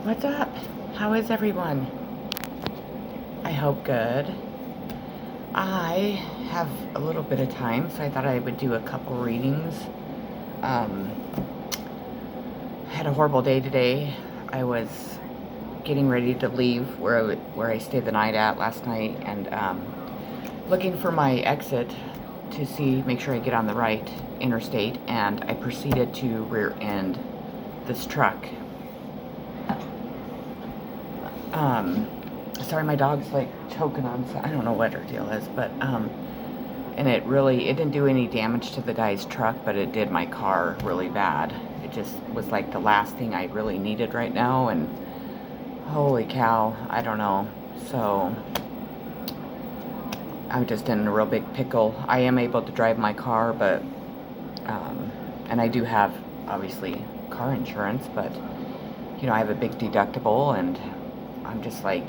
What's up? How is everyone? I hope good. I have a little bit of time, so I thought I would do a couple readings. I had a horrible day today. I was getting ready to leave where I stayed the night at last night, and looking for my exit to make sure I get on the right interstate, and I proceeded to rear end this truck. Sorry, my dog's like choking on, I don't know what her deal is, but, and it didn't do any damage to the guy's truck, but it did my car really bad. It just was like the last thing I really needed right now, and holy cow, I don't know. So, I'm just in a real big pickle. I am able to drive my car, but, and I do have, obviously, car insurance, but, you know, I have a big deductible, and I'm just like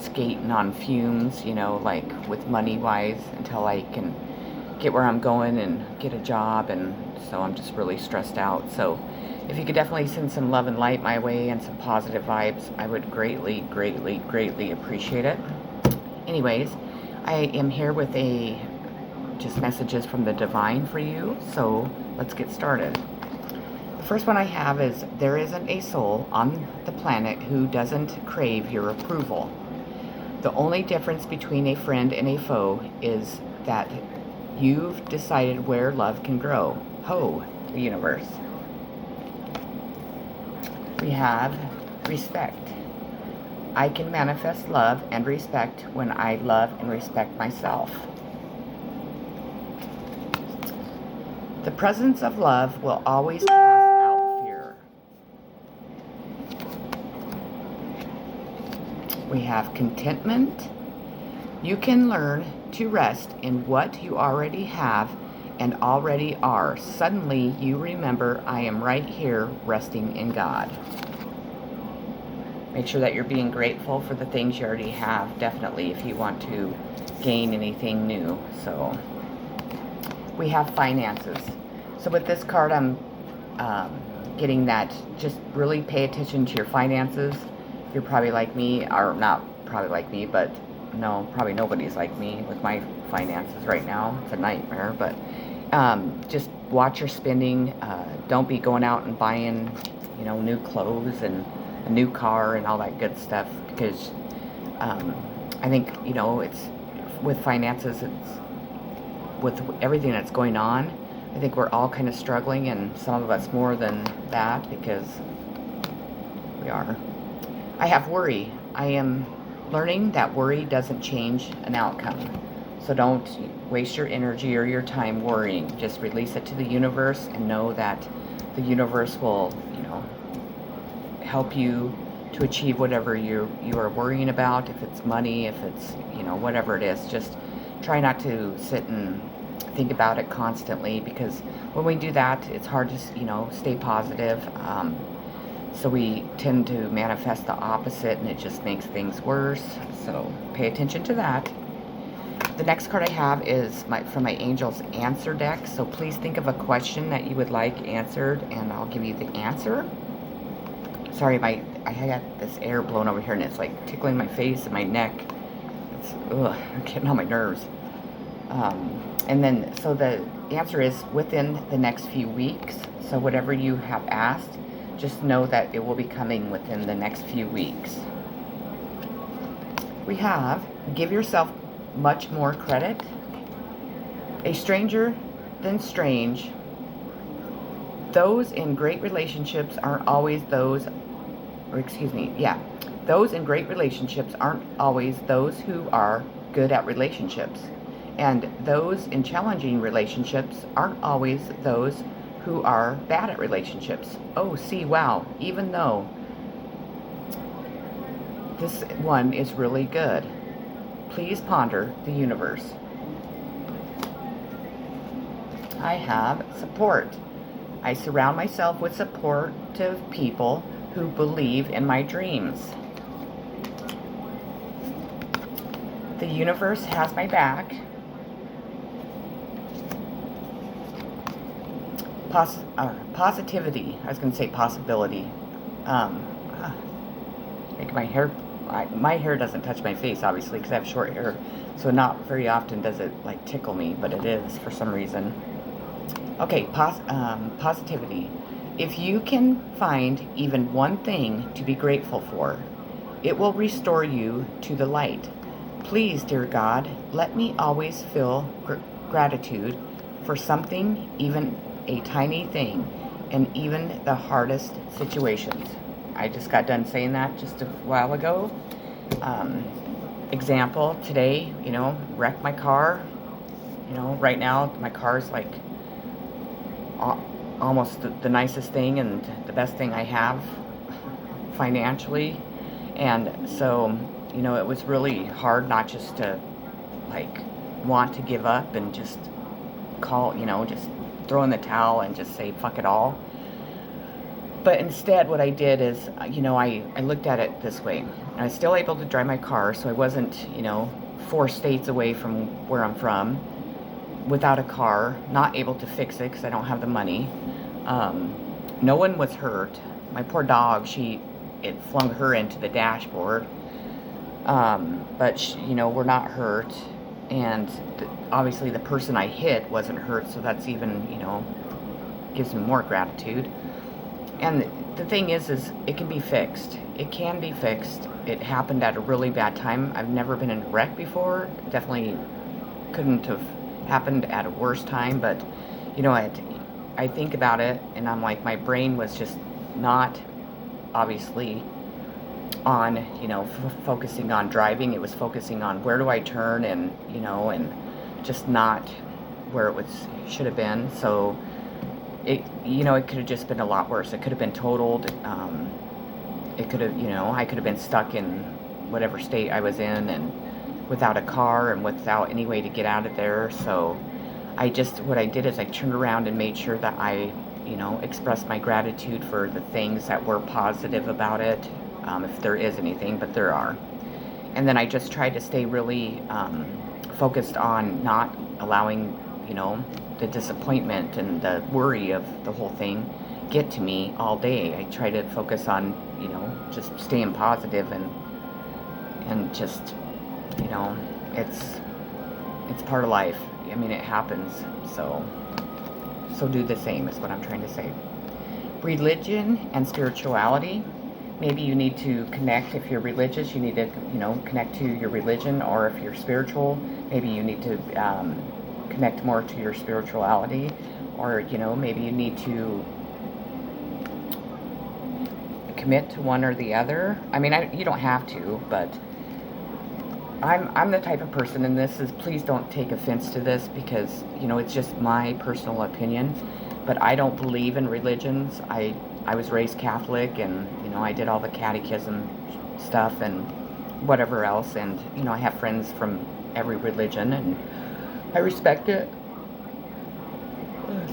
skating on fumes, you know, like with money wise until I can get where I'm going and get a job. And so I'm just really stressed out. So if you could definitely send some love and light my way and some positive vibes, I would greatly, greatly, greatly appreciate it. Anyways, I am here with just messages from the divine for you. So let's get started. The first one I have is, there isn't a soul on the planet who doesn't crave your approval. The only difference between a friend and a foe is that you've decided where love can grow. Ho, the universe. We have respect. I can manifest love and respect when I love and respect myself. The presence of love will always cast out fear. We have contentment. You can learn to rest in what you already have and already are. Suddenly you remember, I am right here resting in God. Make sure that you're being grateful for the things you already have, definitely, if you want to gain anything new. So we have finances. So with this card, I'm getting that just really pay attention to your finances. You're probably like me, or not probably like me, but no, probably nobody's like me with my finances right now. It's a nightmare, but just watch your spending. Don't be going out and buying, you know, new clothes and a new car and all that good stuff, because I think, you know, it's with finances, it's with everything that's going on. I think we're all kind of struggling, and some of us more than that, because we are. I have worry. I am learning that worry doesn't change an outcome. So don't waste your energy or your time worrying. Just release it to the universe and know that the universe will, you know, help you to achieve whatever you are worrying about. If it's money, if it's, you know, whatever it is, just try not to sit and think about it constantly, because when we do that, it's hard to, you know, stay positive. So we tend to manifest the opposite, and it just makes things worse. So pay attention to that. The next card I have is from my Angels Answer deck. So please think of a question that you would like answered, and I'll give you the answer. Sorry, I got this air blown over here, and it's like tickling my face and my neck. It's getting on my nerves. And then, so the answer is within the next few weeks. So whatever you have asked, just know that it will be coming within the next few weeks. We have, give yourself much more credit. A stranger than strange. Those in great relationships aren't always those, those in great relationships aren't always those who are good at relationships. And those in challenging relationships aren't always those who are bad at relationships. Oh, see, wow, even though this one is really good. Please ponder the universe. I have support. I surround myself with supportive people who believe in my dreams. The universe has my back. Positivity. I was going to say possibility. Like my hair doesn't touch my face, obviously, because I have short hair. So not very often does it like tickle me, but it is for some reason. Okay, positivity. If you can find even one thing to be grateful for, it will restore you to the light. Please, dear God, let me always feel gratitude for something, even a tiny thing, in even the hardest situations. I just got done saying that just a while ago. Example, today, wrecked my car. Right now, my car's like almost the nicest thing and the best thing I have financially. And so, it was really hard not just to like want to give up and just call, just throw in the towel and just say fuck it all. But instead what I did is, I looked at it this way. I was still able to drive my car, so I wasn't, 4 states away from where I'm from, without a car, not able to fix it because I don't have the money. No one was hurt. My poor dog, it flung her into the dashboard. But we're not hurt. And obviously the person I hit wasn't hurt, so that's even, gives me more gratitude. And the thing is it can be fixed. It can be fixed. It happened at a really bad time. I've never been in a wreck before. Definitely couldn't have happened at a worse time, but I think about it and I'm like, my brain was just not obviously on, focusing on driving. It was focusing on where do I turn and, and just not where it should have been. So it could have just been a lot worse. It could have been totaled. It could have, I could have been stuck in whatever state I was in and without a car and without any way to get out of there. So what I did is I turned around and made sure that I, expressed my gratitude for the things that were positive about it, if there is anything, but there are. And then I just tried to stay really focused on not allowing, the disappointment and the worry of the whole thing get to me all day. I try to focus on, just staying positive and just, it's part of life. I mean, it happens. So do the same is what I'm trying to say. Religion and spirituality. Maybe you need to connect. If you're religious, you need to, connect to your religion, or if you're spiritual, maybe you need to connect more to your spirituality, or maybe you need to commit to one or the other. I mean, you don't have to, but I'm the type of person, and please don't take offense to this, because it's just my personal opinion, but I don't believe in religions. I was raised Catholic, and I did all the catechism stuff and whatever else, and I have friends from every religion, and I respect it.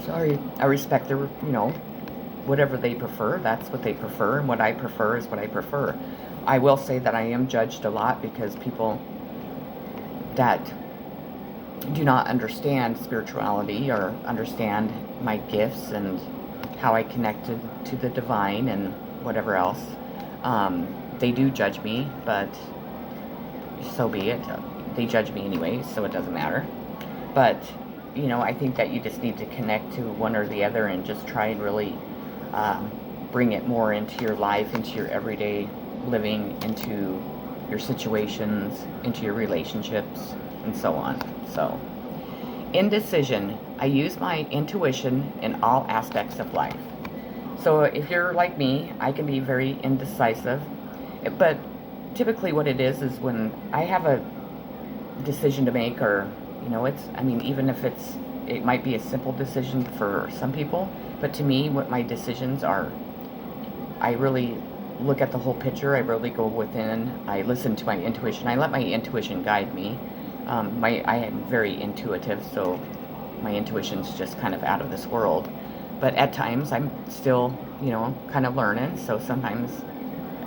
I respect their, whatever they prefer. That's what they prefer, and what I prefer is what I prefer. I will say that I am judged a lot because people that do not understand spirituality or understand my gifts and how I connected to the divine and whatever else, they do judge me, but so be it. They judge me anyway, so it doesn't matter. But I think that you just need to connect to one or the other and just try and really bring it more into your life, into your everyday living, into your situations, into your relationships, and so on. So, indecision. I use my intuition in all aspects of life. So if you're like me, I can be very indecisive, but typically what it is when I have a decision to make, or even if it might be a simple decision for some people, but to me, what my decisions are, I really look at the whole picture. I really go within. I listen to my intuition. I let my intuition guide me. I am very intuitive, so my intuition's just kind of out of this world. But at times, I'm still, kind of learning. So sometimes,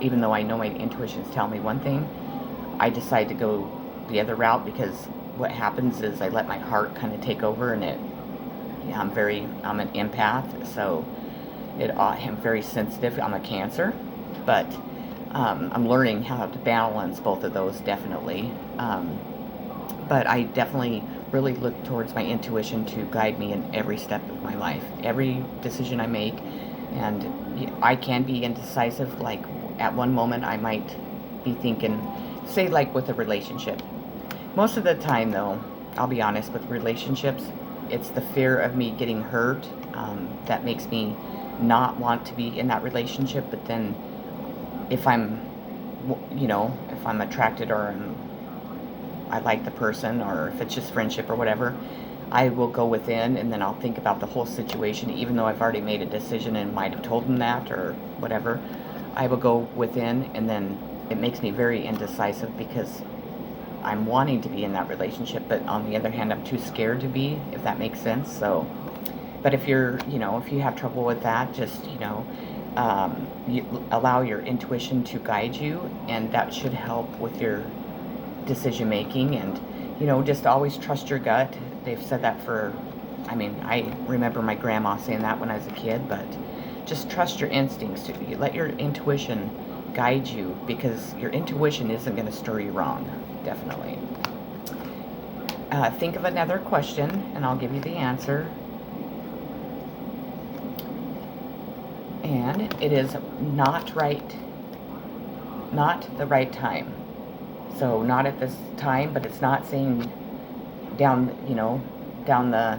even though I know my intuitions tell me one thing, I decide to go the other route, because what happens is I let my heart kind of take over, and I'm an empath, so I'm very sensitive. I'm a Cancer, but I'm learning how to balance both of those, definitely. But I definitely really look towards my intuition to guide me in every step of my life, every decision I make. And I can be indecisive. Like at one moment, I might be thinking, say, like with a relationship. Most of the time, though, I'll be honest, with relationships, it's the fear of me getting hurt that makes me not want to be in that relationship. But then if I'm, if I'm attracted or I like the person, or if it's just friendship or whatever, I will go within and then I'll think about the whole situation, even though I've already made a decision and might have told them that or whatever. I will go within, and then it makes me very indecisive because I'm wanting to be in that relationship, but on the other hand, I'm too scared to be, if that makes sense. So, but if you're, if you have trouble with that, just, you allow your intuition to guide you, and that should help with your decision making. And just always trust your gut. They've said that I remember my grandma saying that when I was a kid. But just trust your instincts. Let your intuition guide you, because your intuition isn't going to steer you wrong. Definitely. Think of another question and I'll give you the answer. And it is not the right time. So not at this time, but it's not saying down the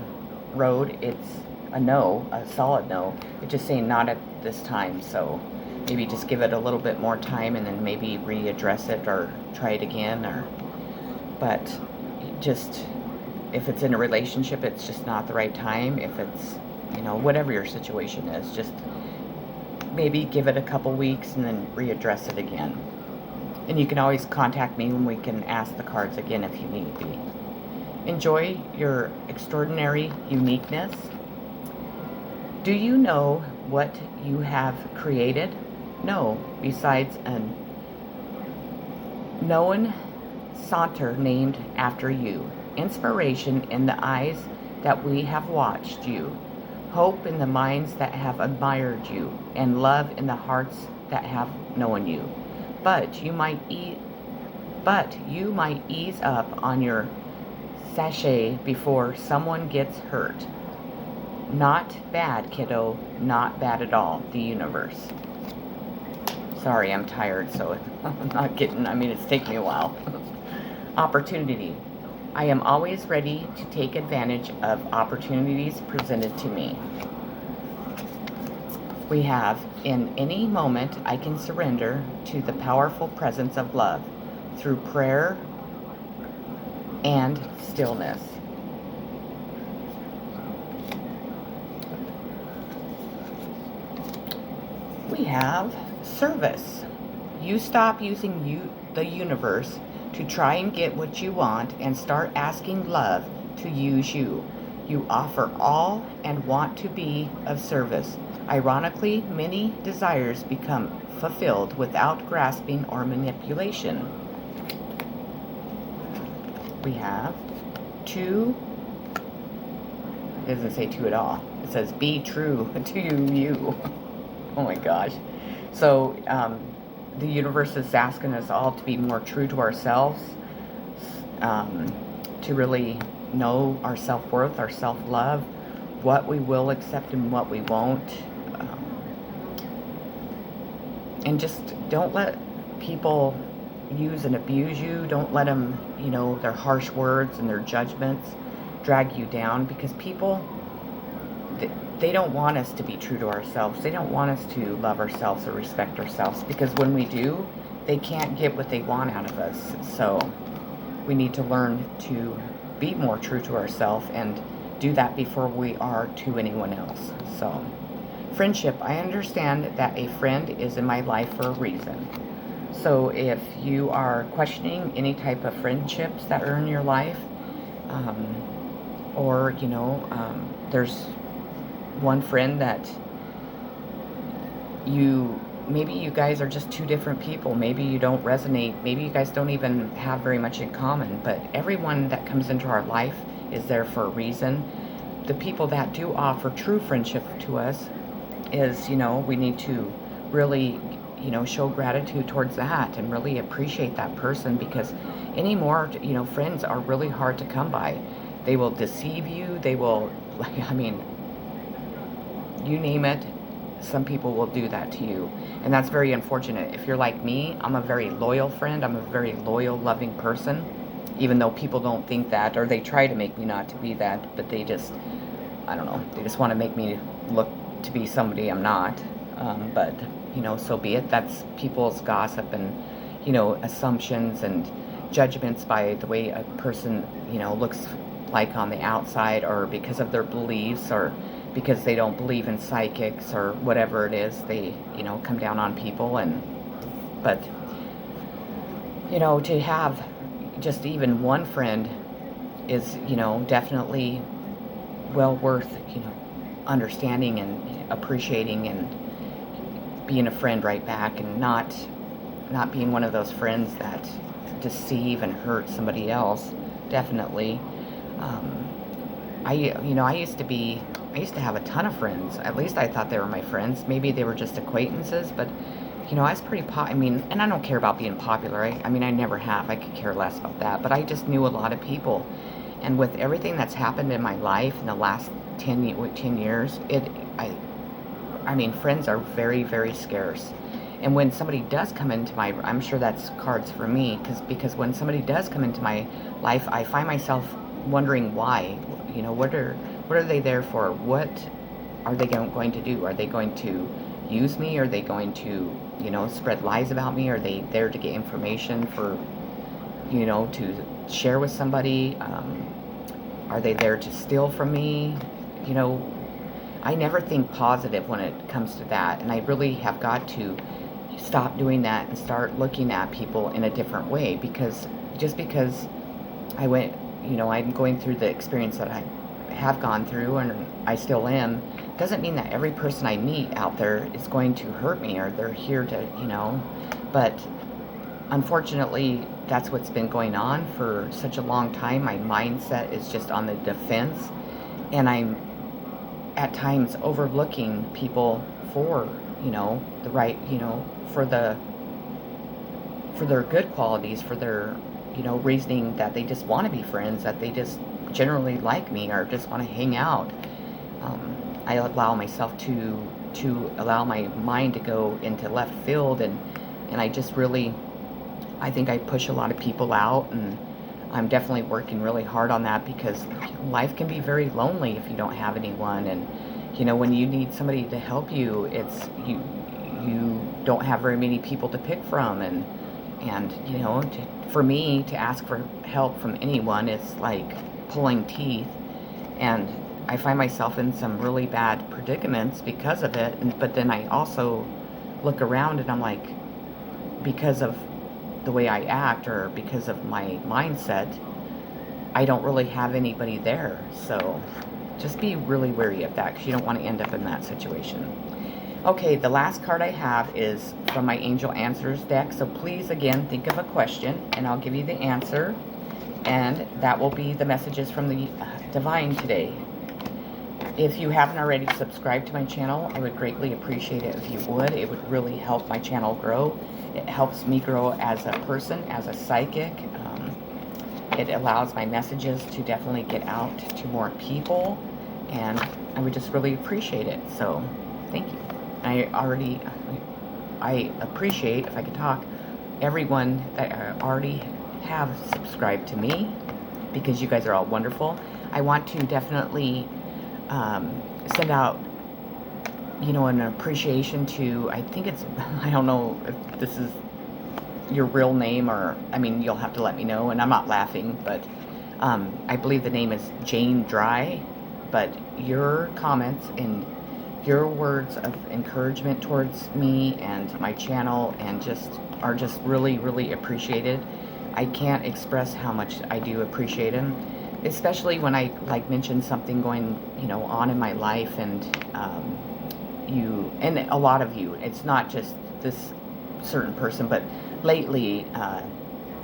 road. It's a no, a solid no. It's just saying not at this time. So maybe just give it a little bit more time and then maybe readdress it or try it again. But just, if it's in a relationship, it's just not the right time. If it's, whatever your situation is, just maybe give it a couple weeks and then readdress it again. And you can always contact me and we can ask the cards again if you need be. Enjoy your extraordinary uniqueness. Do you know what you have created? No, besides a known saunter named after you. Inspiration in the eyes that we have watched you. Hope in the minds that have admired you. And love in the hearts that have known you. But you might ease up on your sachet before someone gets hurt. Not bad, kiddo. Not bad at all. The universe. Sorry, I'm tired, so I'm not getting, it's taking me a while. Opportunity. I am always ready to take advantage of opportunities presented to me. We have, in any moment, I can surrender to the powerful presence of love through prayer and stillness. We have service. You stop using the universe to try and get what you want and start asking love to use you. You offer all and want to be of service. Ironically, many desires become fulfilled without grasping or manipulation. We have two. It doesn't say two at all. It says be true to you. Oh my gosh. So the universe is asking us all to be more true to ourselves, to really know our self-worth, our self-love, what we will accept and what we won't. And just don't let people use and abuse you. Don't let them, their harsh words and their judgments drag you down, because people, they don't want us to be true to ourselves. They don't want us to love ourselves or respect ourselves, because when we do, they can't get what they want out of us. So we need to learn to be more true to ourselves and do that before we are to anyone else. So friendship, I understand that a friend is in my life for a reason. So if you are questioning any type of friendships that are in your life, or there's one friend that maybe you guys are just two different people. Maybe you don't resonate. Maybe you guys don't even have very much in common. But everyone that comes into our life is there for a reason. The people that do offer true friendship to us is, we need to really you know, show gratitude towards that and really appreciate that person, because anymore, you know, friends are really hard to come by. They will deceive you. They will, like, I mean, you name it, some people will do that to you. And that's very unfortunate. If you're like me, I'm a very loyal friend. I'm a very loyal, loving person, even though people don't think that, or they try to make me not to be that, but they just, I don't know, they just want to make me look to be somebody I'm not. But, you know, so be it. That's people's gossip and, you know, assumptions and judgments by the way a person, you know, looks like on the outside, or because of their beliefs, or because they don't believe in psychics, or whatever it is, they, you know, come down on people. And, but, you know, to have just even one friend is, you know, definitely well worth, you know, understanding and appreciating, and being a friend right back, and not being one of those friends that deceive and hurt somebody else. Definitely. I used to have a ton of friends. At least I thought they were my friends. Maybe they were just acquaintances, but, you know, I was pretty I mean, and I don't care about being popular. I mean, I never have. I could care less about that. But I just knew a lot of people. And with everything that's happened in my life in the last 10 years, I mean, friends are very, very scarce. And when somebody does come into my, I'm sure that's cards for me, because when somebody does come into my life, I find myself wondering why. You know, what are they there for? What are they going to do? Are they going to use me? Are they going to, you know, spread lies about me? Are they there to get information for, you know, to share with somebody? Are they there to steal from me? You know, I never think positive when it comes to that, and I really have got to stop doing that and start looking at people in a different way. Because just because I went, you know, I'm going through the experience that I have gone through, and I still am, doesn't mean that every person I meet out there is going to hurt me, or they're here to, you know. But unfortunately, that's what's been going on for such a long time. My mindset is just on the defense, and I'm at times overlooking people for, you know, the right, you know, for their good qualities, for their, you know, reasoning that they just want to be friends, that they just generally like me, or just want to hang out. I allow myself to allow my mind to go into left field, and I just really, I think I push a lot of people out, and I'm definitely working really hard on that, because life can be very lonely if you don't have anyone. And, you know, when you need somebody to help you, it's you don't have very many people to pick from. And you know, for me to ask for help from anyone is like pulling teeth, and I find myself in some really bad predicaments because of it. But then I also look around and I'm like, because of the way I act, or because of my mindset, I don't really have anybody there. So just be really wary of that, because you don't want to end up in that situation. Okay, the last card I have is from my Angel Answers deck. So please, again, think of a question, and I'll give you the answer. And that will be the messages from the Divine today. If you haven't already subscribed to my channel, I would greatly appreciate it if you would. It would really help my channel grow. It helps me grow as a person, as a psychic. It allows my messages to definitely get out to more people, and I would just really appreciate it. So thank you. I appreciate, if I could talk, everyone that already have subscribed to me, because you guys are all wonderful. I want to definitely send out, you know, an appreciation to, I think it's, I don't know if this is your real name, or, I mean, you'll have to let me know, and I'm not laughing, but I believe the name is Jane Dry. But your comments and your words of encouragement towards me and my channel and are just really, really appreciated. I can't express how much I do appreciate them, especially when I like mention something going, you know, on in my life, and you, and a lot of you, it's not just this certain person, but lately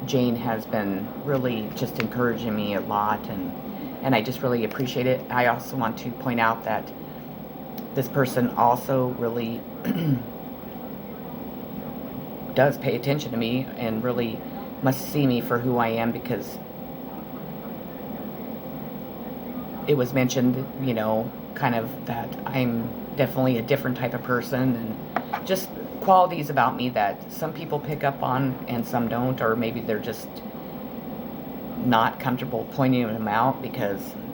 Jane has been really just encouraging me a lot, and I just really appreciate it. I also want to point out that this person also really does pay attention to me and really must see me for who I am, because it was mentioned, you know, kind of that I'm definitely a different type of person, and just qualities about me that some people pick up on and some don't, or maybe they're just not comfortable pointing them out,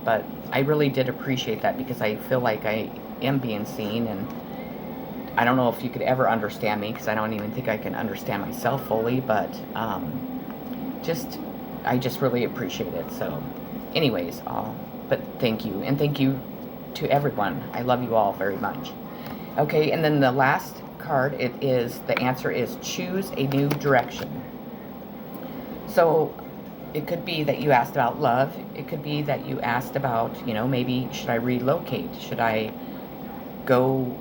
but I really did appreciate that, because I feel like I am being seen, and I don't know if you could ever understand me, because I don't even think I can understand myself fully, but I just really appreciate it. So anyways, but thank you, and thank you to everyone. I love you all very much. Okay, and then the last card, the answer is choose a new direction. So it could be that you asked about love. It could be that you asked about, you know, maybe should I relocate? Should I go,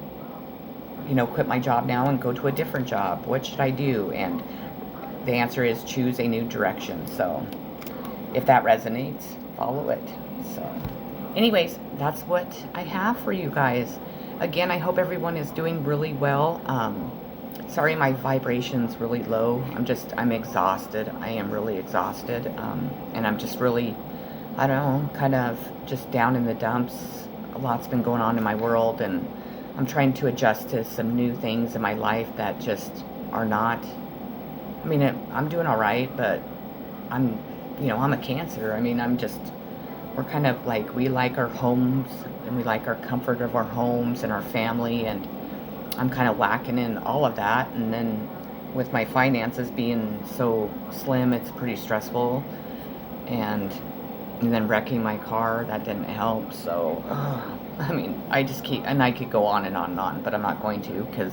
you know, quit my job now and go to a different job? What should I do? And the answer is choose a new direction. So if that resonates, follow it. So anyways, that's what I have for you guys. Again, I hope everyone is doing really well. Sorry, my vibration's really low. I'm exhausted. I am really exhausted. And I'm just really, I don't know, kind of just down in the dumps. A lot's been going on in my world, and I'm trying to adjust to some new things in my life that just are not, I mean, I'm doing all right, but I'm a Cancer. I mean, we're kind of like, we like our homes, and we like our comfort of our homes and our family, and I'm kind of lacking in all of that. And then with my finances being so slim, it's pretty stressful. And then wrecking my car, that didn't help. So, I mean, I could go on and on and on, but I'm not going to, because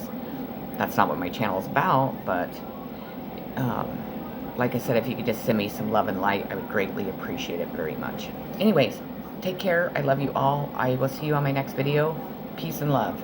that's not what my channel is about. But, like I said, if you could just send me some love and light, I would greatly appreciate it very much. Anyways, take care. I love you all. I will see you on my next video. Peace and love.